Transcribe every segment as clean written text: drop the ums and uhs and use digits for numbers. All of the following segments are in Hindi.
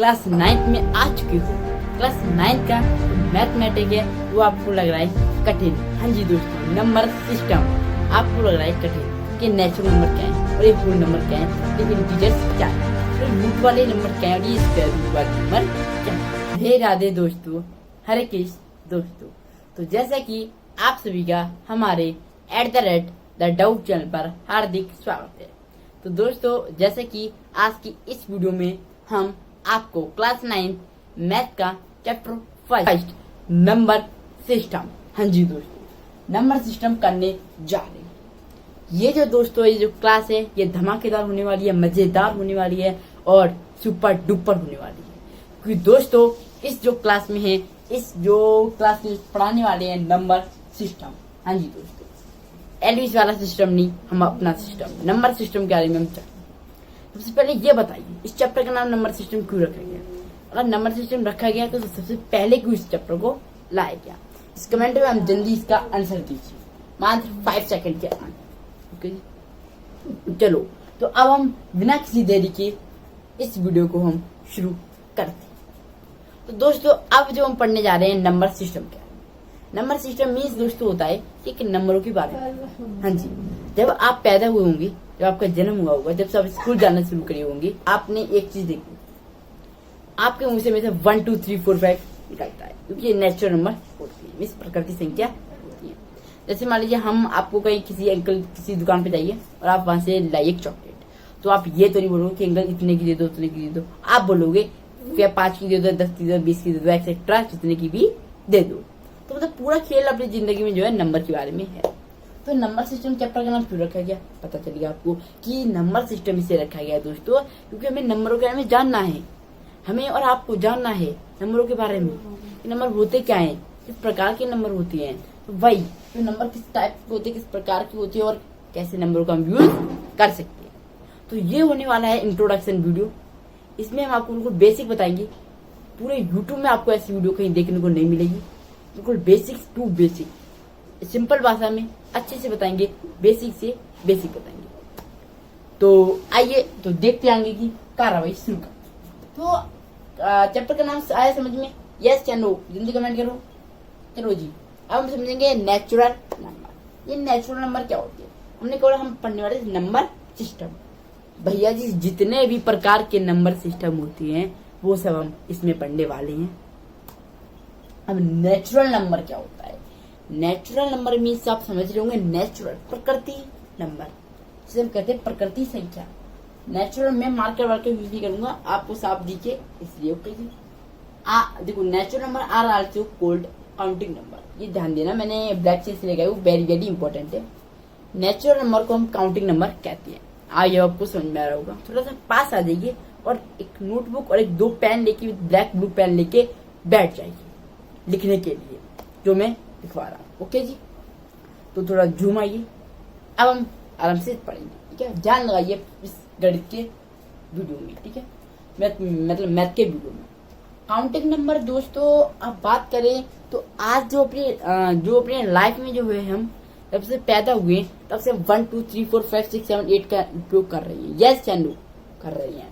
क्लास 9th में आ चुके हो। क्लास 9th का मैथमेटिक्स है वो आपको लग रहा है कठिन। हाँ जी दोस्तों, नंबर सिस्टम आपको लग रहा है कठिन कि नेचुरल नंबर क्या है और ये होल नंबर क्या है, लेकिन इंटीजर्स क्या है, तो रूट वाले नंबर क्या है और ये स्क्वायर रूट वाले नंबर क्या है। हे राधे दोस्तों, हरे कृष्ण दोस्तों। तो जैसा कि आप सभी का हमारे @द डाउट चैनल पर हार्दिक स्वागत है। तो दोस्तों, जैसे कि आज की इस वीडियो में हम आपको क्लास 9 मैथ का चैप्टर 1 नंबर सिस्टम, हाँ जी दोस्तों, नंबर सिस्टम करने जा रहे हैं। ये जो दोस्तों ये जो क्लास है ये धमाकेदार होने वाली है, मजेदार होने वाली है और सुपर डुपर होने वाली है। क्योंकि दोस्तों इस जो क्लास में है, इस जो क्लास में पढ़ाने वाले हैं नंबर सिस्टम, हाँ जी दोस्तों, एलविस वाला सिस्टम नहीं, हम अपना सिस्टम नंबर सिस्टम के बारे में हम चाहते हैं। सबसे पहले ये बताइए इस चैप्टर का नाम नंबर सिस्टम क्यों रखा गया? अगर नंबर सिस्टम रखा गया तो सबसे पहले क्यों इस चैप्टर को लाया गया? इस कमेंट में हम जल्दी इसका आंसर दीजिए, मात्र 5 सेकंड के अंदर। ओके, चलो तो अब हम बिना किसी देरी के इस वीडियो को हम शुरू करते हैं। तो दोस्तों अब जो हम पढ़ने जा रहे हैं नंबर सिस्टम क्या है। नंबर सिस्टम मीन्स दोस्तों होता है कि किन नंबरों के बारे में। हाँ जी, जब आप पैदा हुए होंगे, जब आपका जन्म हुआ होगा, जब से आप स्कूल जाना शुरू करे होंगे, आपने एक चीज देखी, आपके मुंह से में से 1 2 3 4 5 निकलता है, क्योंकि ये नेचुरल नंबर होती है, मीन्स प्रकृति संख्या होती है। जैसे मान लीजिए हम आपको कहीं किसी अंकल किसी दुकान पे जाइए और आप वहां से लाइए एक चॉकलेट, तो आप ये तो नहीं बोलोगे कि अंकल इतने की दे दो, उतने की दे दो, आप बोलोगे क्या 5 की दे दो, 10 की दे दो, 20 की दे दो, एक्सेट्रा जितने की भी दे दो। तो मतलब पूरा खेल अपनी जिंदगी में जो है नंबर के बारे में है। तो नंबर सिस्टम चैप्टर का नाम क्यों रखा गया पता चल गया आपको कि नंबर सिस्टम इसे रखा गया है दोस्तों, क्योंकि हमें नंबरों के बारे में जानना है, हमें और आपको जानना है नंबरों के बारे में, नंबर होते क्या है, किस प्रकार के नंबर होते हैं, तो वही तो नंबर किस टाइप के होते हैं, किस प्रकार के होते हैं और कैसे नंबरों का हम यूज कर सकते हैं। तो ये होने वाला है इंट्रोडक्शन वीडियो। इसमें हम आपको बिल्कुल बेसिक बताएंगे। पूरे यूट्यूब में आपको ऐसी वीडियो कहीं देखने को नहीं मिलेगी। बिल्कुल बेसिक टू बेसिक, सिंपल भाषा में अच्छे से बताएंगे, बेसिक से बेसिक बताएंगे। तो आइए तो देखते आएंगे कि कार्रवाई शुरू कर। तो चैप्टर का नाम आया समझ में? यस या नो? जल्दी कमेंट करो। चलो जी, अब हम समझेंगे नेचुरल नंबर। ये नेचुरल नंबर क्या होती है? हमने कहा हम पढ़ने वाले नंबर सिस्टम। भैया जी जितने भी प्रकार के नंबर सिस्टम होते हैं वो सब हम इसमें पढ़ने वाले हैं। अब नेचुरल नंबर क्या होता है? नेचुरल नंबर मीन्स आप समझ रहे होंगे नेचुरल प्रकृति नंबर, जिसे हम कहते हैं प्रकृति संख्या। नेचुरल में मार्कर यूज नहीं करूंगा, आपको साफ दिखे इसलिए। ओके जी, देखो natural number are also called counting number. ये ध्यान देना, मैंने ब्लैक से ले गया, वो वेरी वेरी इंपॉर्टेंट है। नेचुरल नंबर को हम काउंटिंग नंबर कहते हैं। आइए आपको समझ में आ रहा होगा। थोड़ा सा पास आ जाइए और एक नोटबुक और 2 पेन लेके, ब्लैक ब्लू पेन लेके बैठ जाइए लिखने के लिए जो मैं लिखवा रहा हूँ। ओके जी, तो थोड़ा झूम आइए। अब हम आराम से पढ़ेंगे, ठीक है? ध्यान लगाइए इस गणित के वीडियो में, ठीक है? मतलब मैथ के वीडियो में। काउंटिंग नंबर दोस्तों अब बात करें तो आज जो अपने लाइफ में जो है, हम जब से पैदा हुए तब से 1 2 3 4 5 6 7 8 का उपयोग कर रही है। यस या नो कर रही है।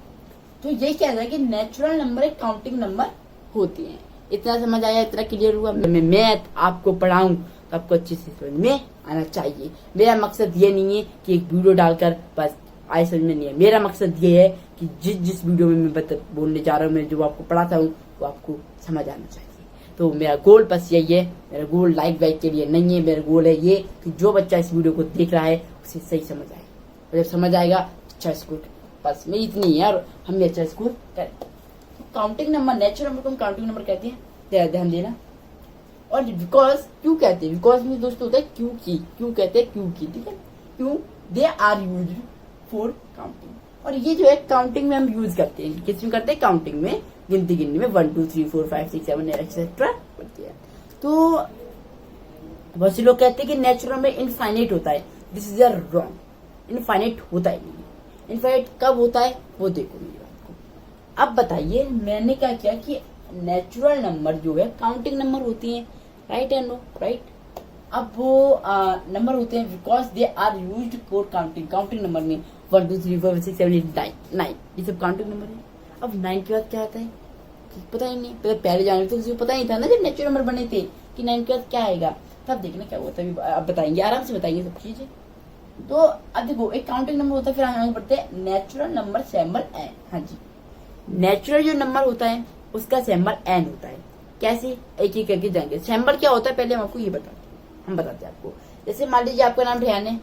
तो ये क्या है कि नेचुरल नंबर एक काउंटिंग नंबर होती है। इतना समझ आया? इतना क्लियर हुआ? मैं मैथ आपको पढ़ाऊं तो आपको अच्छे से समझ में आना चाहिए। मेरा मकसद ये नहीं है कि एक वीडियो डालकर बस आए समझ में, नहीं है। मेरा मकसद ये है कि जिस वीडियो में मैं बोलने जा रहा हूँ, मैं जो आपको पढ़ाता हूँ वो आपको समझ आना चाहिए। तो मेरा गोल बस यही है। मेरा गोल लाइक वाइक के लिए नहीं है, मेरा गोल है ये कि जो बच्चा इस वीडियो को देख रहा है उसे सही समझ आए, और जब समझ आएगा अच्छा स्कोर, बस मेरी इतनी है और हम अच्छा स्कोर करें। काउंटिंग नंबर, नेचुरल नंबर को हम काउंटिंग नंबर कहते हैं, ध्यान देना। और बिकॉज क्यों कहते हैं? बिकॉज में दोस्तों होता है क्योंकि, क्यों कहते हैं? क्योंकि, ठीक है? क्यों? They are used for counting. और ये जो है काउंटिंग में हम यूज करते हैं। किस में करते हैं? काउंटिंग में, गिनती गिनने में 1 2 3 4 5 6 7 एक्सेट्रा करते हैं। तो बहुत से लोग कहते हैं कि नेचुरल में इनफाइनाइट होता है। This is wrong. इनफाइनाइट होता ही नहीं। इनफाइनाइट कब होता है वो देखो मेरी बात को। अब बताइए मैंने क्या किया कि नेचुरल नंबर जो है काउंटिंग नंबर होती है, राइट एंड नो? राइट। अब वो नंबर होते हैं because they are used for counting. Counting number में 1 2 3 4 5 6 7 8 9 ये सब काउंटिंग नंबर है। अब 9 के बाद क्या आता है पता ही नहीं, पहले जाने तो किसी को पता ही था ना जब नेचुरल नंबर बने थे कि 9 के बाद क्या आएगा, तब देखना क्या होता है, अब बताएंगे, आराम से बताएंगे सब चीजें। तो अब देखो एक काउंटिंग नंबर होता है, फिर आगे बढ़ते हैं नेचुरल नंबर सैंबल एन। हाँ जी, नेचुरल जो नंबर होता है उसका सैंबल एन होता है। कैसे, एक एक करके जाएंगे। सैंबल क्या होता है पहले हम आपको ये बताते हैं आपको। जैसे मान लीजिए आपका नाम रेहान है,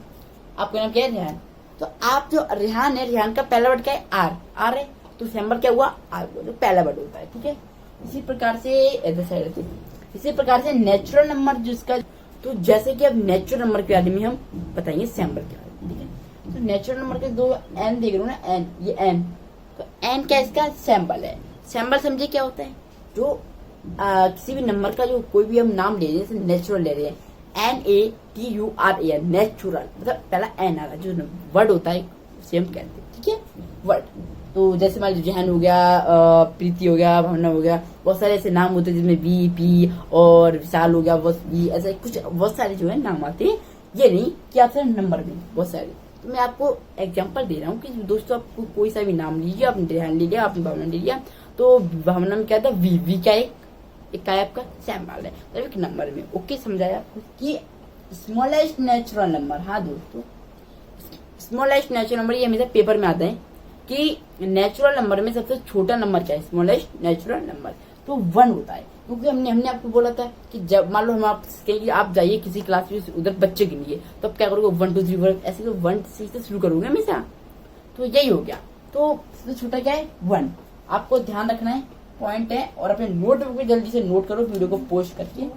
आपका नाम क्या है रेहान, तो आप जो रेहान है, रेहान का पहला वर्ड क्या है आर, आर है, तो सैंबल क्या हुआ आर, जो पहला वर्ड होता है, ठीक है। इसी प्रकार से नेचुरल नंबर जिसका, तो जैसे कि अब नेचुरल नंबर के बारे में हम बताएंगे सैंबल के बारे में, ठीक है। तो नेचुरल नंबर के दो एन देख रहे हो ना, एन, ये एन, तो एन क्या इसका सैंबल है। सैंबल समझे क्या होता है, जो किसी भी नंबर का जो कोई भी हम नाम ले रहे हैं, जैसे नेचुरल ले रहे हैं, NATURAL, नेचुरल, मतलब पहला एन आ रहा है, जो वर्ड होता है उसे हम कहते हैं, ठीक है, वर्ड। तो जैसे मान लीजिए जहन हो गया, प्रीति हो गया, भावना हो गया, बहुत सारे ऐसे नाम होते हैं जिसमें वी, पी और विशाल हो गया, बस वी, ऐसे कुछ बहुत सारे जो है नाम आते हैं। ये नहीं कि आप सिर्फ नंबर में बहुत सारे, तो मैं आपको एग्जांपल दे रहा हूँ कि दोस्तों आपको कोई सा भी नाम लीजिए, आपने रेहान ले लिया, आपने भावना ले लिया, तो भावना में क्या था वी, वी क्या एक क्या है आपका सैंबल है, तो एक नंबर में। ओके, समझाया आपको कि स्मॉलेस्ट नेचुरल नंबर। हाँ दोस्तों, स्मॉलेस्ट नेचुरल नंबर ये हमेशा पेपर में आता है कि नेचुरल नंबर में सबसे छोटा नंबर क्या है, स्मॉलेस्ट नेचुरल नंबर, तो 1 होता है। क्योंकि हमने आपको बोला था कि जब मान लो हम आप कहेंगे आप जाइए किसी क्लास में उधर बच्चे के लिए, तो आप क्या करोगे 1 2 3 4 ऐसे तो 1 से शुरू करोगे हमेशा, तो यही हो गया। तो सबसे छोटा क्या है 1, आपको ध्यान रखना है, पॉइंट है, और अपने नोटबुक में जल्दी से नोट करो, वीडियो को पोस्ट करके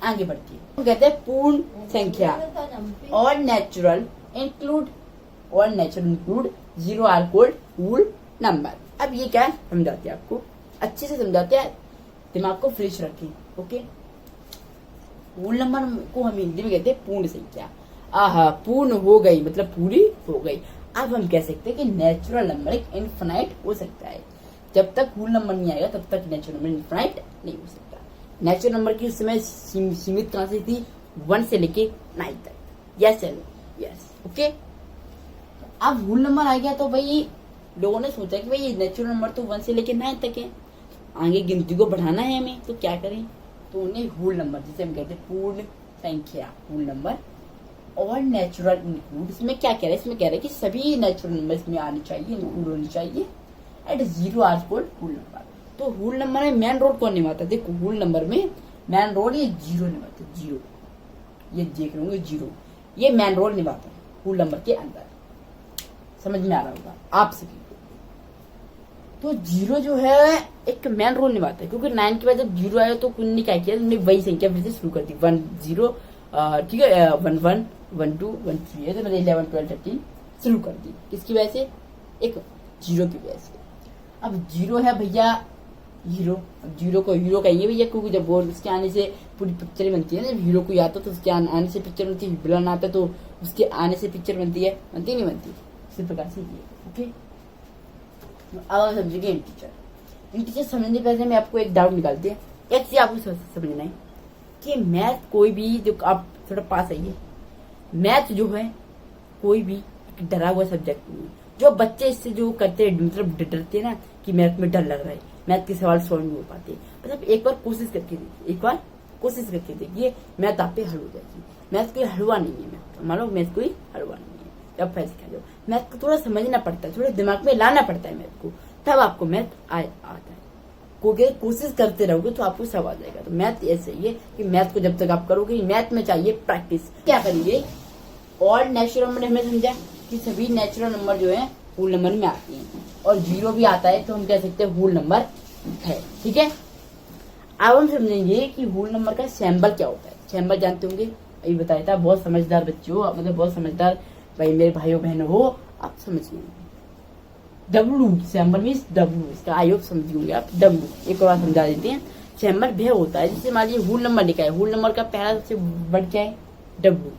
आगे बढ़ती है। तो कहते हैं पूर्ण संख्या और नेचुरल इंक्लूड, और natural include 0 are called whole number. अब ये क्या है समझाते हैं आपको, अच्छे से समझाते हैं, दिमाग को फ्रेश रखें। ओके, होल नंबर को हम हिंदी में कहते हैं पूर्ण संख्या। आहा, पूर्ण हो गई मतलब पूरी हो गई। अब हम कह सकते हैं कि नेचुरल नंबर एक इनफिनाइट हो सकता है। जब तक होल नंबर नहीं आएगा तब तक नेचुरल नंबर इनफिनाइट नहीं हो सकता। नेचुरल नंबर की उस समय सीमित कहां से थी, 1 से लेके 9 तक। Yes yes, okay. अब होल नंबर आ गया तो भाई लोगों ने सोचा कि भाई ये नेचुरल नंबर तो 1 से लेके 9 तक है, आगे गिनती को बढ़ाना है हमें, तो क्या करें, तो उन्हें होल नंबर जिसे हम कहते हैं पूर्ण संख्या, होल नंबर और नेचुरल इंक्लूड, इसमें क्या कह रहे हैं, इसमें कह रहे हैं कि सभी नेचुरल नंबर इसमें आने चाहिए, इंक्लूड होनी चाहिए at 0 are called whole number. तो होल नंबर में मेन रोल कौन निभाता है, देखो होल नंबर में मेन रोल ये 0 निभाते हैं, 0, ये देख रहे होंगे 0, ये मेन रोल निभाता है होल नंबर के अंदर। समझ में आ रहा होगा आप सभी को। तो 0 जो है एक मेन रोल निभाता है, क्योंकि 9 के बाद जब 0 आया तो उन्होंने क्या किया, उन्होंने वही संख्या फिर से शुरू कर दी, 1 0, ठीक है, 1 1 1 2 1 3 है, तो मैंने 11 12 13 शुरू कर दी, किसकी वजह से, एक 0 की वजह से। अब 0 है भैया हीरो, अब 0 को हीरो कहेंगे भैया, क्योंकि जब वो उसके आने से पूरी पिक्चर बनती है ना, जब हीरो कोई आता है तो उसके आने से पिक्चर बनती है, विलन आता है तो उसके आने से पिक्चर बनती है, बनती नहीं बनती, इसी प्रकार से ये। ओके, अब हम समझेंगे इंटीजर समझने पहले मैं आपको एक डाउट निकालते हैं, एक चीज आपको समझना है कि मैथ कोई भी, जो आप थोड़ा पास आइए, मैथ जो है कोई भी डरा हुआ सब्जेक्ट नहीं है। जो बच्चे इससे जो करते हैं, मतलब डरते हैं ना कि मैथ में डर लग रहा है, मैथ के सवाल सॉल्व नहीं हो पाते, मतलब एक बार कोशिश करके देखिए, एक बार कोशिश करके देखिए, मैथ आप पे हल हो जाएगी। मैथ कोई हलवा नहीं है, मैथ मान लो मैथ कोई हलवा नहीं है, जब फैसले कर लो, मैथ को थोड़ा समझना पड़ता है, थोड़ा दिमाग में लाना पड़ता है मैथ को, तब आपको मैथ आता है। कोशिश करते रहोगे तो आपको सब आ जाएगा। तो मैथ ऐसे ही है कि मैथ को जब तक आप करोगे, मैथ में चाहिए प्रैक्टिस। क्या करेंगे, और नेचुरल नंबर हमने समझा कि सभी नेचुरल नंबर जो है होल नंबर में आती हैं, और 0 भी आता है तो हम कह सकते हैं होल नंबर है, ठीक है। अब हम समझेंगे कि होल नंबर का सैंबल क्या होता है। सैंबल जानते होंगे, अभी बताया था, बहुत समझदार बच्चे हो, मतलब बहुत समझदार भाई मेरे भाइयों बहनों हो, आप समझ गए। W, सैंबल मीन्स W, इसका आई होप समझ होंगे आप। W एक बार समझा देते हैं। सैंबल वह होता है जैसे मान लीजिए होल नंबर लिखा है, होल नंबर का पहला सबसे वर्ड क्या है, W,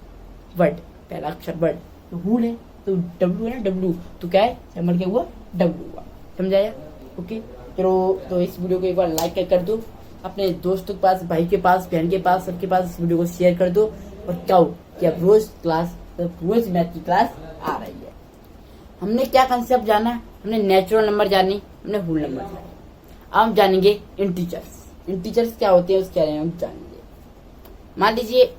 वर्ड, पहला अक्षर वर्ड, तो होल है तो W है ना, W, तो क्या है सैंबल क्या हुआ, W हुआ। समझाया, ओके। तो इस वीडियो को एक बार लाइक कर दो, अपने दोस्तों के पास, भाई के पास, बहन के पास, सबके पास इस वीडियो को शेयर कर दो, और क्या कि अब रोज मैथ की क्लास आ रही है। हमने क्या कंसेप्ट जाना, हमने नेचुरल नंबर जानी, हमने होल नंबर दिया। अब हम जानेंगे इंटीजर्स। इंटीजर्स क्या होते हैं उसके बारे में हम जानेंगे। मान लीजिए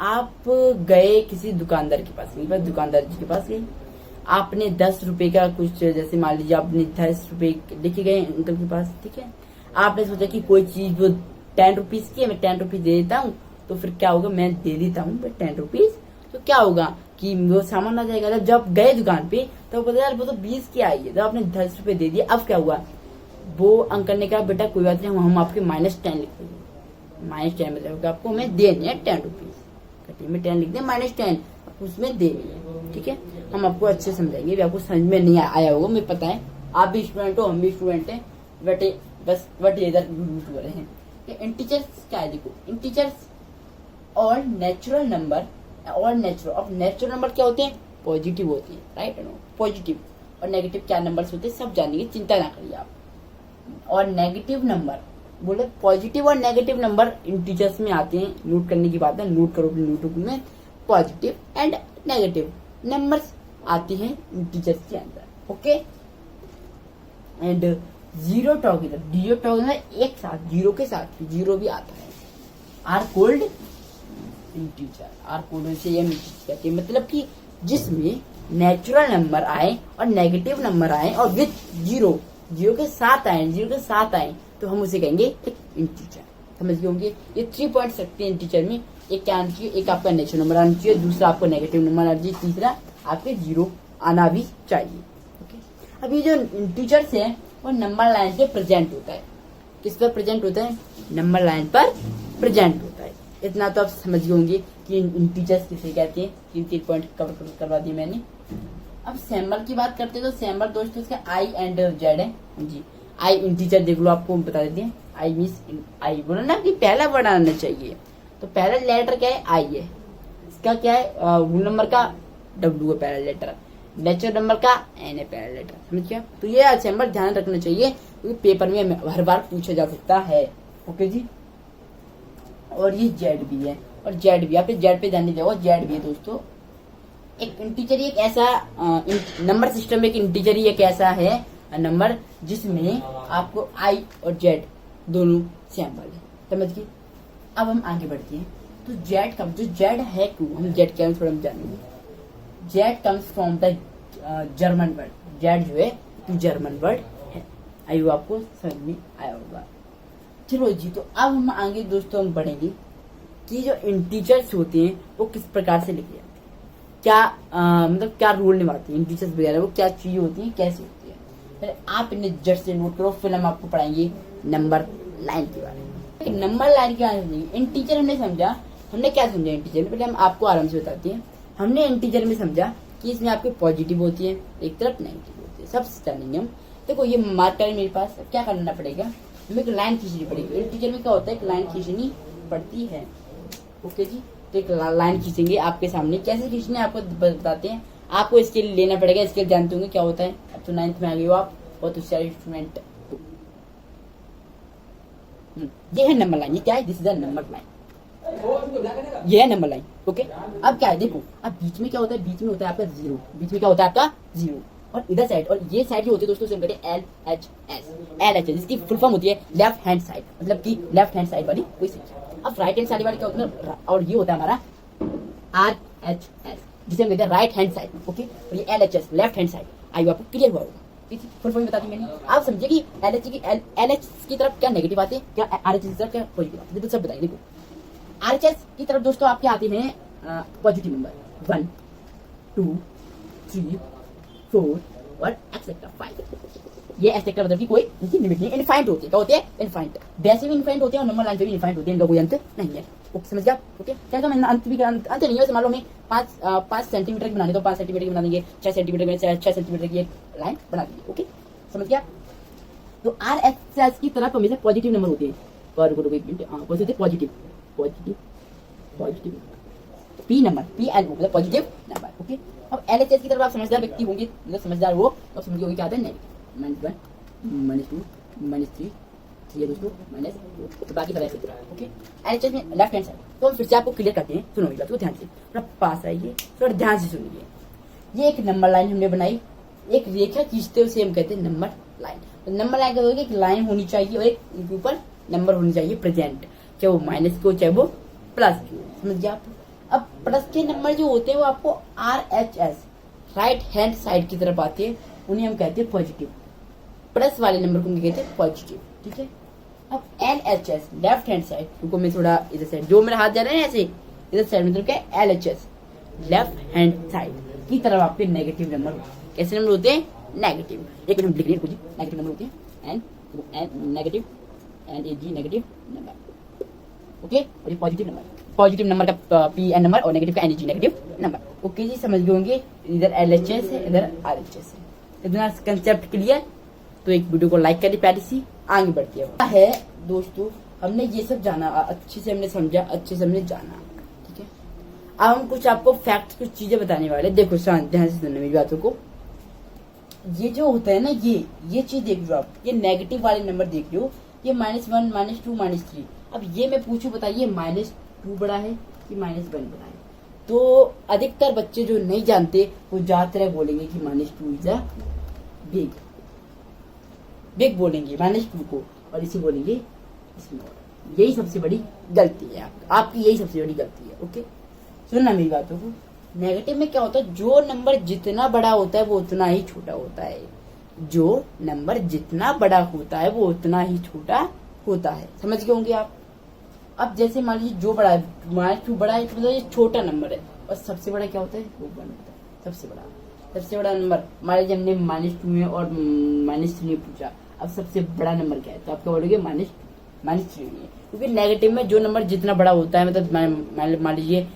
आप गए किसी दुकानदार के पास, दुकानदार जी के पास गए, आपने 10 रुपए का कुछ, जैसे मान लीजिए आपने 10 रुपए लेके गए अंकल के पास, ठीक है। आपने सोचा कि कोई चीज वो 10 रुपीज की है, मैं 10 रुपीज दे देता हूँ, तो फिर क्या होगा, मैं दे देता हूँ 10 रुपीज, तो क्या होगा कि वो सामान आ जाएगा। जब गए दुकान पे तो पता यार वो तो 20 की आई है, तो आपने 10 रुपए दे दिए। अब क्या हुआ, वो अंकल ने कहा बेटा कोई बात नहीं, हम आपके -10 लिख देंगे। -10 मतलब आपको हमें देनी है 10 रुपीज, कटी में 10 लिख दें, -10 उसमें देनी है, ठीक है। हम आपको अच्छे समझाएंगे, आपको समझ में नहीं आया होगा, मुझे पता है, आप भी स्टूडेंट हो, हम भी स्टूडेंट हैं, बट बस इधर यूट्यूबर हैं। इंटीजर्स क्या है, देखो इंटीजर्स और नेचुरल नंबर, और नेचुरल नंबर क्या होते हैं, पॉजिटिव होते हैं, राइट, पॉजिटिव। और नेगेटिव क्या नंबर्स होते हैं सब जानेंगे, चिंता ना करिए आप। और नेगेटिव नंबर बोले, पॉजिटिव और नेगेटिव नंबर इंटीजर्स में आते हैं, नोट करने की बात है, नोट करो अपने नोटबुक में। पॉजिटिव एंड नेगेटिव नंबर्स आती हैं इंटीजर्स के अंदर, ओके। एंड जीरो टॉगेदर एक साथ, जीरो के साथ जीरो भी आता है, are called integer. Are called से ये कहते हैं, मतलब कि जिसमें नेचुरल नंबर आए और नेगेटिव नंबर आए और विथ जीरो के साथ आए, तो हम उसे कहेंगे एक इंटीजर। समझ गए होंगे। ये 3 पॉइंट्स रखते हैं इंटीजर में, एक क्या आना चाहिए, एक आपका नेचुरल नंबर आना चाहिए, दूसरा आपको नेगेटिव नंबर आना चाहिए, तीसरा आपके जीरो आना भी चाहिए, ओके। अब ये जो इंटीजर्स है वो नंबर लाइन के प्रेजेंट होता है। किस पर प्रेजेंट होता है, नंबर लाइन पर प्रेजेंट होता है। इतना तो आप समझ गए होंगे कि इंटीजर्स किसे कहते हैं। 3 पॉइंट कवर करवा दिए मैंने। अब सिंबल की बात करते हैं, तो सिंबल दोस्तों इसका आई एंड जेड है जी। आई इंटीजर देख लो, आपको बता देते हैं। आई मीन्स आई बोला ना कि पहला वर्ड आना चाहिए, तो पहला लेटर क्या है, आई है। इसका क्या है, होल नंबर का डब्ल्यू है पहला लेटर, नेचुरल नंबर का एन है पहला लेटर, समझ गया। तो ये सिंबल ध्यान रखना चाहिए, क्योंकि पेपर में हर बार पूछा जा सकता है, ओके जी। और ये जेड भी है, और जेड भी, आप जेड पे ध्यान दीजिएगा, जेड भी है दोस्तों। एक इंटीजर एक ऐसा नंबर सिस्टम में, एक इंटीजर एक ऐसा है नंबर जिसमें आपको आई और जेड दोनों सिंबल है, समझ गए। अब हम आगे बढ़ते हैं, तो जेड का जो जेड है, क्यों हम जेड क्या थोड़ा हम जानेंगे। Z comes from the German word, Z जो है तो जर्मन वर्ड है। आइए आपको समझ में आया होगा। चलो जी, तो अब हम आगे दोस्तों हम बढ़ेंगे कि जो इंटीजर्स होते हैं वो किस प्रकार से लिखे जाते हैं, क्या मतलब क्या रोल निभाते हैं इंटीजर्स वगैरह, वो क्या चीज होती है, कैसे होती है। पहले आप इन्हें जड़ से नोट करो, फिर हम आपको पढ़ाएंगे नंबर लाइन के बारे में। नंबर लाइन के बारे में इंटीजर हमने समझा, हमने क्या समझा इंटीजर में, पहले हम आपको आराम से बताते हैं। हमने इंटीजर में समझा कि इसमें आपकी पॉजिटिव होती है, एक तरफ नेगेटिव होती है, सबसे जानेंगे हम। देखो ये मार्कर है मेरे पास, अब क्या करना पड़ेगा, हमें एक लाइन खींचनी पड़ेगी। इंटीजर में क्या होता है, एक लाइन खींचनी पड़ती है, ओके जी। तो एक लाइन खींचेंगे आपके सामने, कैसे खींचने आपको बताते हैं। आपको स्केल लेना पड़ेगा, स्केल जानते होंगे क्या होता है, अब तो 9th में आ गए हो आप, बहुत होशियार स्टूडेंट। ये है नंबर लाइन, ये क्या है, this is the number line, ये है नंबर लाइन, ओके। अब क्या है, देखो अब बीच में क्या होता है, बीच में होता है आपका जीरो, बीच में क्या होता है आपका जीरो, और इधर साइड, और ये साइड जो होती है दोस्तों से हम कहते हैं LHS, जिसकी फुल फॉर्म होती है लेफ्ट हैंड साइड, मतलब कि लेफ्ट हैंड साइड वाली कोई संख्या। अब राइट हैंड साइड वाली क्या होता है, और ये होता है हमारा RHS, जिसे हम कहते हैं राइट हैंड साइड, ओके। और ये LHS लेफ्ट हैंड साइड। आइए आपको क्लियर हुआ होगा, फुल फॉर्म बता दी मैंने। आप समझिए कि LH की तरफ क्या नेगेटिव आते हैं, क्या RHS की तरफ क्या पॉजिटिव आते हैं, सब बताइए। देखो RHS की तरफ दोस्तों आपके आते हैं पॉजिटिव नंबर 1 2 3 4 और एक्सेट्रा 5। ये एक्सेट्रा मतलब कि कोई इनकी लिमिट नहीं, इनफाइनाइट होती है। क्या होते हैं, इनफाइनाइट, वैसे भी इनफाइनाइट होते हैं और नंबर लाइन पे भी इनफाइनाइट होते हैं, इनका कोई अंत नहीं है, ओके समझ गया, ओके। क्या अंत भी अंत नहीं है, मान लो हमें 5 सेंटीमीटर की बनानी, तो 5 सेंटीमीटर की बना देंगे, 6 सेंटीमीटर में 6 सेंटीमीटर की एक लाइन बना देंगे, ओके समझ गया। तो RHS की तरफ हमेशा पॉजिटिव नंबर होते हैं, पर पॉजिटिव P नंबर, PL मतलब पॉजिटिव नंबर, ओके। अब LHS की तरफ आप समझदार व्यक्ति होंगे, मतलब समझदार हो, तो समझ गए क्या आता है, नेगेटिव, -1 -2 -3 ये दोस्तों -4, तो बाकी सब ऐसे, ओके। LHS में लेफ्ट हैंड साइड, तो हम फिर से आपको क्लियर करते हैं, सुनो मेरी बात को ध्यान से, थोड़ा पास आइए, थोड़ा ध्यान से सुनिए। ये एक नंबर लाइन हमने बनाई, एक रेखा खींचते उसे हम कहते हैं नंबर लाइन। तो नंबर लाइन का एक लाइन होनी चाहिए और एक ऊपर नंबर होनी चाहिए प्रेजेंट, चाहे वो माइनस की हो चाहे वो प्लस की हो, समझ गया आप। अब प्लस के नंबर जो होते हैं वो आपको RHS राइट हैंड साइड की तरफ आते हैं, उन्हें हम कहते हैं पॉजिटिव। प्लस वाले नंबर को हम कहते हैं पॉजिटिव, ठीक है। अब LHS लेफ्ट हैंड साइड, उनको मैं थोड़ा इधर साइड, जो मेरा हाथ जा रहा है ऐसे इधर साइड मतलब क्या है LHS लेफ्ट हैंड साइड की तरफ आपके नेगेटिव नंबर, कैसे नंबर होते हैं नेगेटिव। एक मिनट लिख लीजिए, नेगेटिव नंबर होते हैं N negative NAG negative number, okay. और ये पॉजिटिव नंबर का PN नंबर और नेगेटिव का NAG negative number, okay ji, समझ गए होंगे। इधर LHS है इधर RHS है, इतना कंसेप्ट क्लियर। तो एक वीडियो को लाइक करिए, प्यारी सी आगे बढ़ती है दोस्तों। हमने ये सब जाना, अच्छे से हमने समझा, अच्छे से हमने जाना, ठीक है। अब हम कुछ आपको फैक्ट, कुछ चीजें बताने वाले। देखो शांत ध्यान से सुनना मेरी बातों को। ये जो होता है ना, ये चीज देख लो आप, ये नेगेटिव वाले नंबर देख लो, ये -1 -2 -3। अब ये मैं पूछूं, बताइए -2 बड़ा है कि -1 बड़ा है? तो अधिकतर बच्चे जो नहीं जानते वो ज्यादातर बोलेंगे कि -2 इज अ बिग बोलेंगे -2 को, और इसे बोलेंगे स्मॉल। यही सबसे बड़ी गलती है आपकी, यही सबसे बड़ी गलती है, ओके। सुनना मेरी बातों को। नेगेटिव में क्या होता है, जो नंबर जितना बड़ा होता है वो उतना ही छोटा होता है, जो नंबर जितना बड़ा होता है वो उतना ही छोटा होता है, समझ गए होंगे आप। अब जैसे मान लीजिए जो बड़ा है -2 बड़ा है, तो मतलब ये छोटा नंबर है, और सबसे बड़ा क्या होता है वो 1 होता है। सबसे बड़ा नंबर, मान लीजिए हमने -2 में और -3 में पूछा, अब सबसे बड़ा नंबर क्या है, तो आपका बोलोगे -3 में, क्योंकि नेगेटिव में जो नंबर जितना बड़ा होता है, मतलब मान लीजिए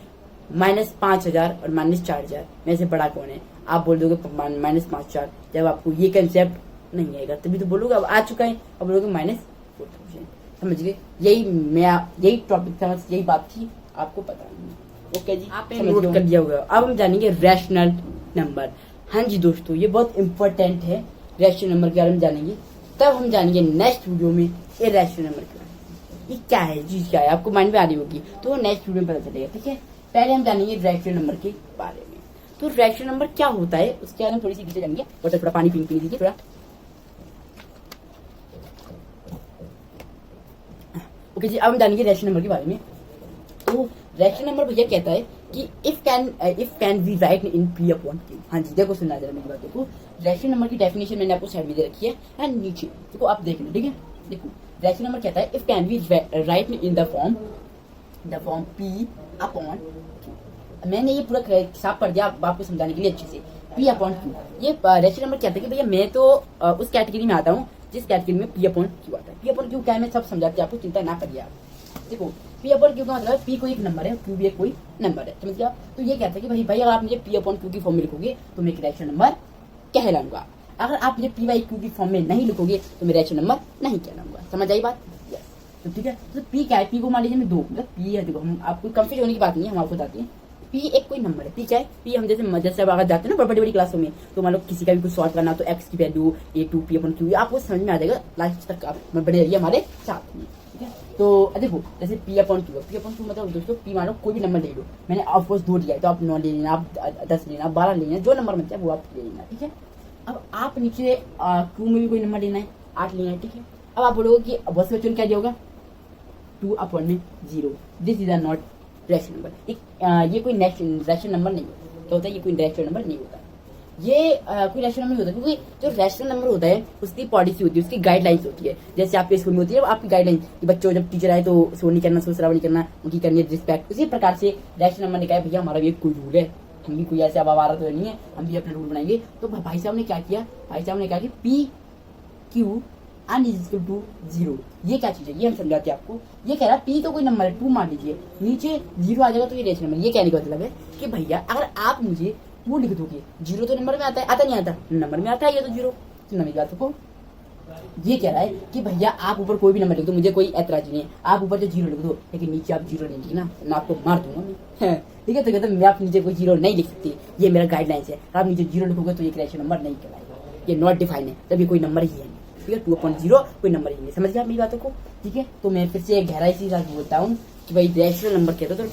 -5000 और -4000 में से बड़ा कौन है, आप बोल दोगे -5000। जब आपको ये कंसेप्ट नहीं आएगा तभी तो बोलोगे, अब आ चुका है, अब बोलोगे -4000, समझ गए। यही टॉपिक था, यही बात थी आपको पता नहीं, ओके जी, आप नोट कर लिया होगा। अब हम जानेंगे रैशनल नंबर। हाँ जी दोस्तों, ये बहुत इंपॉर्टेंट है, रैशनल नंबर के बारे में जानेंगे, तब हम जानेंगे नेक्स्ट वीडियो में ये रैशनल नंबर के बारे में, ये क्या है चीज, क्या है आपको माइंड में आ रही होगी, तो वो नेक्स्ट वीडियो में पता चलेगा, ठीक है। पहले हम जानेंगे रैशनल नंबर के बारे में। तो रैशनल नंबर क्या होता है उसके बारे में थोड़ी सी चीजें जानेंगे, और थोड़ा पानी पी लीजिए थोड़ा, ओके जी। अब हम जानेंगे रैशनल नंबर के बारे में। तो रैशनल नंबर भैया कहता है कि if can be right in P/Q। हाँ जी, देखो सुनना जरा मेरी बातों को। रैशनल नंबर की डेफिनेशन मैंने आपको साइड में दे रखी है, एंड नीचे देखो, आप देख लो, ठीक है। देखो रैशनल नंबर कहता है if can be right in the form P/Q। मैंने ये पूरा साफ पढ़ दिया आपको समझाने के लिए अच्छे से। P/Q, ये रैशनल नंबर कहता है कि भैया मैं तो उस कैटेगरी में आता हूँ जिस कैटेगरी में P/Q आता है। P/Q क्या है मैं सब समझाते आपको, चिंता ना करिए आप। देखो P/Q का मतलब है P कोई एक नंबर है, Q भी एक कोई नंबर है, समझ गया। तो ये कहता है कि भाई अगर आप मुझे P/Q की फॉर्म में लिखोगे तो मैं एक रैशनल नंबर कहलाऊंगा, अगर आप मुझे P/Q की फॉर्म में नहीं लिखोगे तो मैं रैशनल नंबर नहीं कहलाऊंगा, समझ आई बात। तो ठीक है, तो P क्या है, P को मान लीजिए मैं 2, मतलब P है, देखो हम आपको कंफ्यूज होने की बात नहीं है, हम आपको बताते हैं। P एक कोई नंबर है, P क्या है, P हम जैसे अब अगर जाते हैं ना बड़ी क्लासों में, तो मान लो किसी का भी कुछ सॉल्व करना तो x की वैल्यू A2 P/Q आपको समझ में आ जाएगा, लास्ट तक आप बने रहिए हमारे साथ में, ठीक है। तो देखो जैसे P/Q मतलब दोस्तों P मान लो कोई भी नंबर ले लो, मैंने ऑफकोर्स 2 लिया है तो आप 9 ले लेना, आप 10 लेना, 12 लेना, जो नंबर बनता है वो आप ले लेना, ठीक है। अब आप नीचे Q में भी कोई नंबर लेना है, 8 लेना है, ठीक है। अब आप बोलोगे कि बस क्वेश्चन क्या दिया होगा 2/0, this is not rational number. ये कोई रैशनल नंबर नहीं होता, ये कोई रैशनल नंबर नहीं होता, ये कोई रैशनल नंबर नहीं होता, क्योंकि जो रैशनल नंबर होता है उसकी पॉलिसी होती है, उसकी गाइडलाइंस होती है। जैसे आपके स्कूल में होती है आपकी गाइडलाइन कि बच्चों जब टीचर आए तो शोर नहीं करना, शोर शराबा नहीं करना, उनकी करनी है रिस्पेक्ट। उसी प्रकार से रैशनल नंबर ने कहा भैया हमारा भी कोई रूल है, हम भी कोई ऐसे अब आवारा तो नहीं है, हम भी अपना रूल बनाएंगे। तो भाई साहब ने क्या किया, भाई साहब ने कहा कि P/Q = 0, ये क्या चीज है ये हम समझाते हैं आपको। ये कह रहा है P तो कोई नंबर है 2 मान लीजिए, नीचे 0 आ जाएगा तो ये रैशनल नंबर। ये कहने का मतलब है कि भैया अगर आप मुझे 2 लिख दोगे, 0 तो नंबर में आता है, आता नहीं आता, नंबर में आता है, ये तो 0। सुनना मेरी बात को, ये कह रहा है कि भैया आप ऊपर कोई भी नंबर लिख दो, मुझे कोई ऐतराज नहीं है, आप ऊपर जो 0 लिख दो, लेकिन नीचे आप 0 नहीं लिखना, मैं आपको मार दूंगा मैं, ठीक है। तो कहते मैं आप नीचे कोई 0 नहीं लिख सकती, ये मेरा गाइडलाइंस है। आप नीचे 0 लिखोगे तो ये रैशनल नंबर नहीं कहलाएगा, ये नॉट डिफाइन है, तब ये कोई नंबर ही है, ठीक है। 2/0 कोई नंबर ही नहीं, समझ गया मेरी बातों को, ठीक है। तो मैं फिर से गहराई से बोलता हूँ कि भाई रैशनल नंबर कहते हो तो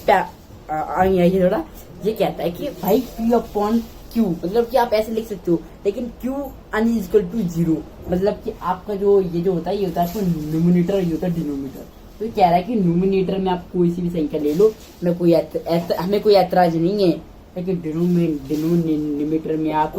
आइए थोड़ा, ये कहता है कि भाई P/Q क्यू, मतलब कि आप ऐसे लिख सकते हो, लेकिन Q N is equal to 0, मतलब कि आपका जो ये जो होता है ये होता है आपको न्यूमिनेटर, ये होता है डिनोमिनेटर। तो कह रहा है कि न्यूमिनेटर में आप कोई सी भी संख्या ले लो, हमें कोई ऐतराज नहीं है, लेकिन डिनोमिनेटर में आप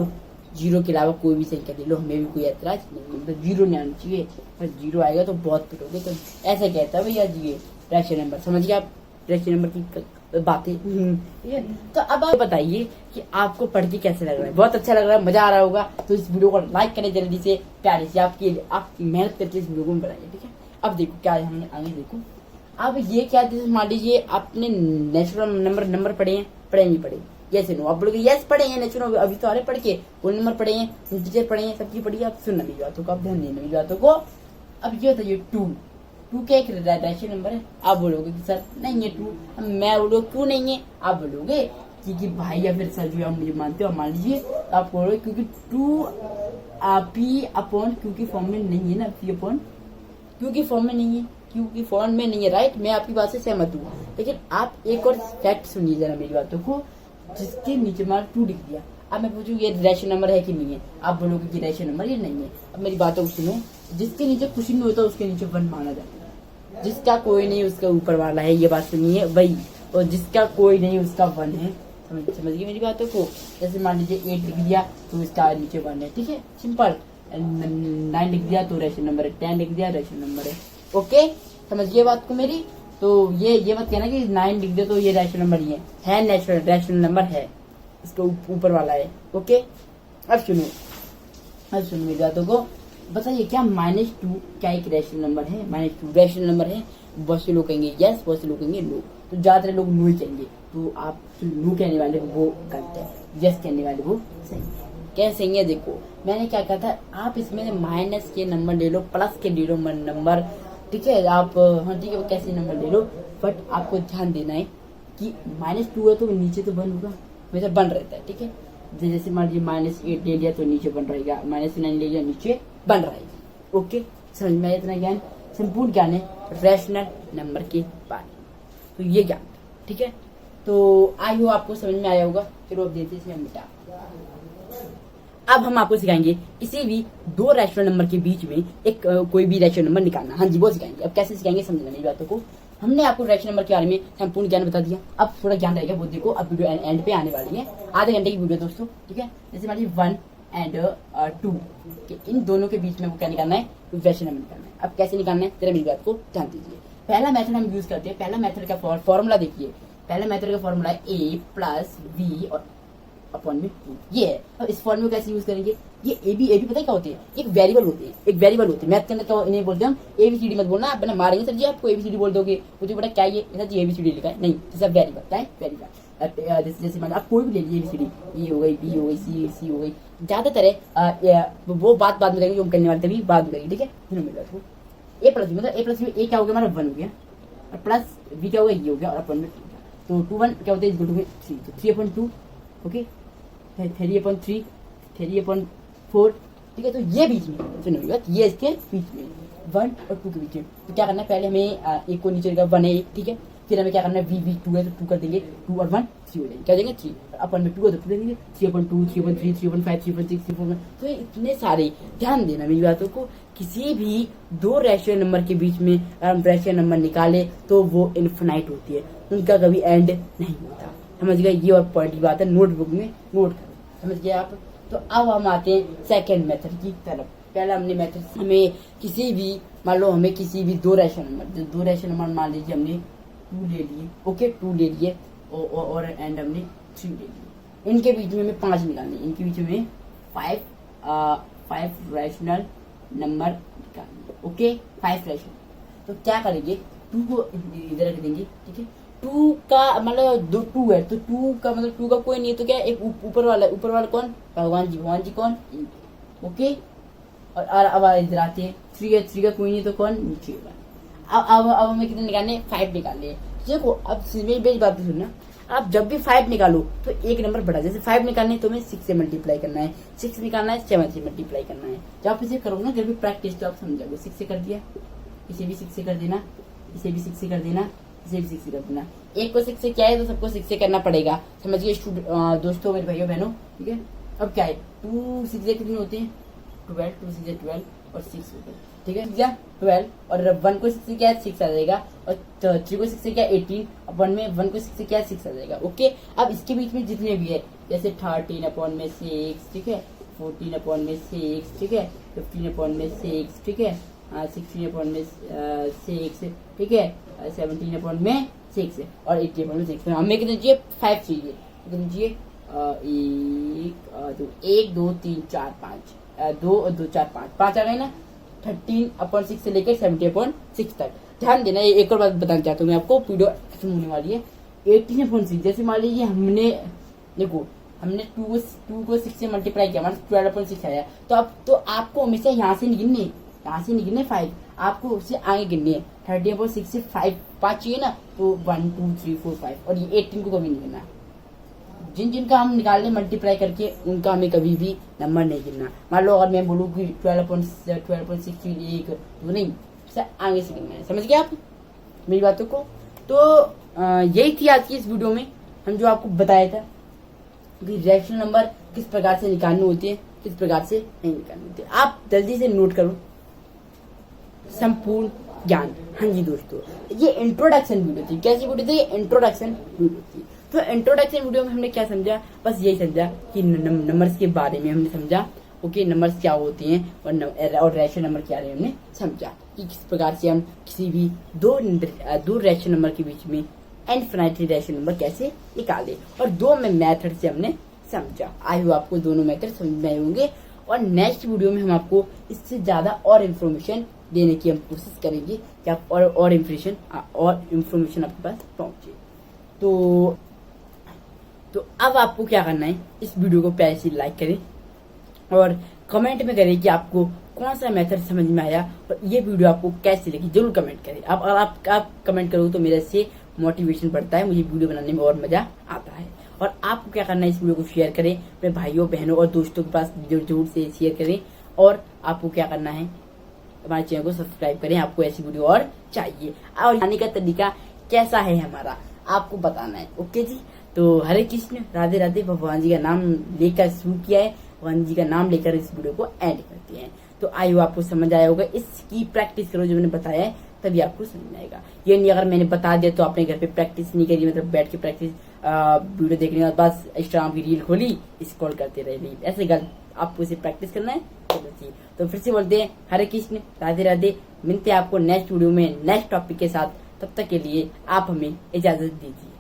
0 के अलावा कोई भी संख्या ले लो, हमें भी कोई ऐतराज नहीं, मतलब 0 नहीं आना चाहिए, पर 0 आएगा तो बहुत पिटोगे। तो ऐसा कहता है भैया जी ये रैशनल नंबर, समझ गए आप रैशनल नंबर की बातें। ठीक है, तो अब आप बताइए कि आपको पढ़ के कैसे लग रहा है। बहुत अच्छा लग रहा है, मजा आ रहा होगा, तो इस वीडियो को लाइक करें जल्दी से, प्यारे से आप मेहनत करके इस वीडियो को बनाइए। ठीक है, अब देखो क्या है, हमने आगे देखो। अब ये क्या, जैसे मान लीजिए आपने नेचुरल नंबर पढ़े हैं, पढ़े नहीं पढ़े, यस नो, आप बोलोगे यस पढ़े हैं नेचुरल, अभी तो आ रहे पढ़ के, कोई नंबर पढ़े हैं, टीचर पढ़े हैं, सबकी पढ़ी है, आप सुनना मेरी बातों को, आप ध्यान देना मेरी बातों को। अब ये बताइए 2 क्या एक रैशनल नंबर है? आप बोलोगे कि सर नहीं है 2, मैं बोलोगे क्यों नहीं है? आप बोलोगे क्योंकि भाई या फिर सर जो आप मुझे मानते हो, मान लीजिए आप बोलोगे क्योंकि 2 पी अपॉन क्यू की फॉर्म में नहीं है ना, पी अपॉन क्यू की फॉर्म में नहीं है, क्यू की फॉर्म में नहीं है, राइट। मैं आपकी बात से सहमत हूँ, लेकिन आप एक और फैक्ट सुनिए जरा मेरी बातों को, जिसके नीचे मान 2 लिख दिया, अब मैं पूछूं ये रैशनल नंबर है कि नहीं है? आप बोलोगे कि रैशनल नंबर ये नहीं है। अब मेरी बातों को सुनो, जिसके नीचे कुछ नहीं होता उसके नीचे 1 माना जाता है, जिसका कोई नहीं उसका ऊपर वाला है, ये बात सुनिए भाई, और जिसका कोई नहीं उसका 1 है। समझिए मेरी बातों को, जैसे मान लीजिए 8 लिख दिया तो इसका नीचे 1 है, ठीक है, सिंपल। 9 लिख दिया तो रैशनल नंबर है, 10 लिख दिया रैशनल नंबर है, ओके, समझिए बात को मेरी। तो ये मत कहना कि 9 लिख दे तो ये रैशनल नंबर ही है नेचुरल रैशनल नंबर है, इसके ऊपर वाला है, ओके। अब सुनो मेरी बातों को, बताइए क्या -2 क्या एक रैशनल नंबर है? -2 रैशनल नंबर है? बहुत से लोग कहेंगे यस, बहुत से लोग कहेंगे नो, तो ज्यादातर लोग नो ही कहेंगे। तो आप नो कहने वाले वो गलत है, यस कहने वाले वो सही है। कैसे सही है? देखो मैंने क्या कहा था, आप इसमें माइनस के नंबर ले लो, प्लस के ले लो नंबर, ठीक है, आप हाँ ठीक है कैसे नंबर ले लो, बट आपको ध्यान देना है कि -2 है तो नीचे तो 1 होगा, वैसे 1 रहता है, ठीक है। जैसे मान लीजिए -8 ले लिया तो नीचे 1 रहेगा, -9 ले लिया नीचे 1 रहेगा, ओके। समझ में आया? इतना ज्ञान संपूर्ण ज्ञान है रैशनल नंबर के बारे में, तो ये ज्ञान, ठीक है। तो आई हो आपको समझ में आया होगा। चलो अब देते हैं हम बेटा, अब हम आपको सिखाएंगे किसी भी 2 रैशनल नंबर के बीच में एक कोई भी रैशनल नंबर निकालना। हाँ जी वो सिखाएंगे। अब कैसे सिखाएंगे समझना मेरी बातों को। हमने आपको रैशनल नंबर के बारे में संपूर्ण ज्ञान बता दिया, अब थोड़ा ज्ञान रहेगा वो देखो। अब वीडियो एंड पे आने वाली है, आधे घंटे की वीडियो दोस्तों, ठीक है। जैसे मान लीजिए 1 एंड 2 इन दोनों के बीच में वो क्या निकालना है, रैशनल नंबर निकालना है। अब कैसे निकालना है जरा मेरी बात को ध्यान दीजिए। पहला मेथड हम यूज करते हैं, पहला मेथड का फॉर्मूला देखिए, पहला मेथड का फॉर्मूला है a + v और अपॉन में 2, ये है। अब इस फॉर्मूले को कैसे यूज करेंगे, ये ए बी पता है क्या होते हैं, एक वेरिएबल होते हैं, मैथ के अंदर तो इन्हें बोलते हैं हम ABCD मत बोलना, आप बना मारेंगे सर जी, आपको ABCD बोल दोगे, मुझे बेटा क्या ये सर जी ABCD लिखा है, नहीं जैसे वेरिएबल क्या है, वेरिएबल। जैसे मान आप कोई भी ले लीजिए ABCD, E हो गई, B हो गई, C हो गई, ज्यादातर है वो बात बाद में करेंगे, जो हम करने वाले थे बाद में करेंगे, ठीक है। A + B मतलब A क्या हो गया हमारा 1 हो गया, और प्लस V क्या हो गया, ये हो गया, और अपॉन में 2, तो 2 1 क्या होता है इक्वल टू 3, तो 3/2, ओके, 3/3, 3/4, ठीक है। तो ये बीच में सुनो, ये इसके बीच में 1 और 2 के बीच में, तो क्या करना है, पहले हमें एक को नीचे लगा 1 है, ठीक है। फिर हमें क्या करना है, V 2 है तो 2 कर देंगे, 2 और 1 3 हो जाएंगे, क्या हो जाएंगे 3, अपन में 2 है तो 2 देंगे, 3/2, 3/3, 3/5, 3/6, 3/4, तो इतने सारे। ध्यान देना मेरी बातों को, किसी भी 2 रैशनल नंबर के बीच में अगर हम रैशनल नंबर निकाले तो वो इनफिनाइट होती है, उनका कभी एंड नहीं होता, समझ गए। ये और पॉइंट की बात है, नोटबुक में नोट करें, समझ गए आप। तो अब हम आते हैं सेकंड मेथड की तरफ। पहला हमने मेथड, हमें किसी भी मान लो हमें किसी भी 2 रैशनल नंबर मान लीजिए हमने 2 ले लिए, ओके 2 ले लिए और एंड हमने 3 ले लिए, इनके बीच में हमें 5 निकालने, इनके बीच में 5 रैशनल नंबर निकालने, ओके 5 रैशनल। तो क्या करेंगे, 2 को इधर रख देंगे, ठीक है। 2 का मतलब 2 है तो 2 का मतलब 2 का कोई नहीं है तो क्या एक ऊपर वाला कौन, भगवान जी कौन, ओके। और अब इधर आते हैं 3 का कोई नहीं तो कौन, नीचे वाला। अब हमें कितने निकालने, 5 निकालने। देखो अब मेरी बात सुनना, आप जब भी 5 निकालो तो एक नंबर बढ़ा, जैसे 5 निकालने तो हमें 6 से मल्टीप्लाई करना है, 6 निकालना है 7 से मल्टीप्लाई करना है। जब आप इसे करोगे ना, जब भी प्रैक्टिस तो आप समझोगे। 6 से कर दिया, इसे भी 6 से कर देना, इसे भी 6 से कर देना, सिर्फ 6 कर देना। एक को 6 से क्या है तो सबको 6 से करना पड़ेगा, समझिए दोस्तों, मेरे भाइयों बहनों, ठीक है। अब क्या है, 2 6 कितने होते हैं, 12, 2 6 12 और 6 होते हैं, ठीक है, 12 और 1 को 6 से क्या है 6 आ जाएगा, और 3 को 6 से क्या 18, अब 1 में 1 को 6 से क्या 6 आ जाएगा, ओके। अब इसके बीच में जितने भी है, जैसे 13/6, ठीक है, 14/6, ठीक है, 15/6, ठीक है, 16/6, ठीक है, 17/6 और 18/6। हमें कितने चाहिए, 5 चाहिए, कितने चाहिए, 1 2 3 4 5, 2 और 2 4 5 आ गए ना। 13/6 से लेकर 17/6 तक। ध्यान देना, ये एक और बात बताना चाहता हूँ मैं आपको, वीडियो खत्म होने वाली है। 18/6 जैसे मान लीजिए हमने, देखो हमने 2 को 6 से मल्टीप्लाई किया, हमारा 12/6 आया, तो अब तो आपको हमेशा यहाँ से नहीं गिनने, 5, आपको उससे आगे गिननी है। 13/6 से 5 चाहिए ना, तो 1 2 3 4 5, और ये 18 को कभी नहीं गिनना। जिनका हम निकाल लें मल्टीप्लाई करके, उनका हमें कभी भी नंबर नहीं गिनना। मान लो अगर मैं बोलूँ कि 12/6 1, तो नहीं, आगे से गिनना है, समझ गए आप मेरी बातों को। तो यही थी आज की इस वीडियो में, हम जो आपको बताया था कि रैशनल नंबर किस प्रकार से निकालने होते हैं, किस प्रकार से नहीं निकालने होते। आप जल्दी से नोट करो, संपूर्ण ज्ञान। हाँ जी दोस्तों, ये इंट्रोडक्शन वीडियो थी। कैसी वीडियो थी, ये इंट्रोडक्शन वीडियो थी। तो इंट्रोडक्शन वीडियो में हमने क्या समझा, बस यही समझा कि नंबर्स के बारे में हमने समझा, ओके, नंबर्स क्या होते हैं और रैशनल नंबर क्या है, हमने समझा कि किस प्रकार से हम किसी भी दो रैशनल नंबर के बीच में इनफिनिट रैशनल नंबर कैसे निकाले, और 2 मेथड से हमने समझा। आई होप आपको दोनों मेथड समझ में आए होंगे, और नेक्स्ट वीडियो में हम आपको इससे ज्यादा और इन्फॉर्मेशन देने की हम कोशिश करेंगे कि आप और इन्फॉर्मेशन आपके पास पहुंचे। तो अब आपको क्या करना है, इस वीडियो को प्यारे से लाइक करें और कमेंट में करें कि आपको कौन सा मेथड समझ में आया और ये वीडियो आपको कैसी लगी, जरूर कमेंट करें। आप कमेंट करोगे तो मेरे से मोटिवेशन बढ़ता है, मुझे वीडियो बनाने में और मजा आता है। और आपको क्या करना है, इस वीडियो को शेयर करें अपने भाइयों बहनों और दोस्तों के पास, जरूर से शेयर करें। और आपको क्या करना है, हमारे चैनल को सब्सक्राइब करें, आपको ऐसी वीडियो और चाहिए। और आने का तरीका कैसा है हमारा, आपको बताना है, ओके जी। तो हरे कृष्ण, राधे राधे। भगवान जी का नाम लेकर शुरू किया है, भगवान जी का नाम लेकर इस वीडियो को एंड करते हैं। तो आई हो आपको समझ आया होगा, इसकी प्रैक्टिस करो जो मैंने बताया है, तभी आपको समझ में आएगा। ये नहीं अगर मैंने बता दिया तो आपने घर पे प्रैक्टिस नहीं करी, मतलब बैठ के प्रैक्टिस वीडियो देखने के बाद बस इंस्टाग्राम की रील खोली, स्क्रॉल करते रहे, ऐसे गलत। आपको इसे प्रैक्टिस करना है, तो फिर से बोलते हैं हरे कृष्ण, राधे राधे। मिलते हैं आपको नेक्स्ट वीडियो में नेक्स्ट टॉपिक के साथ, तब तक के लिए आप हमें इजाजत दीजिए।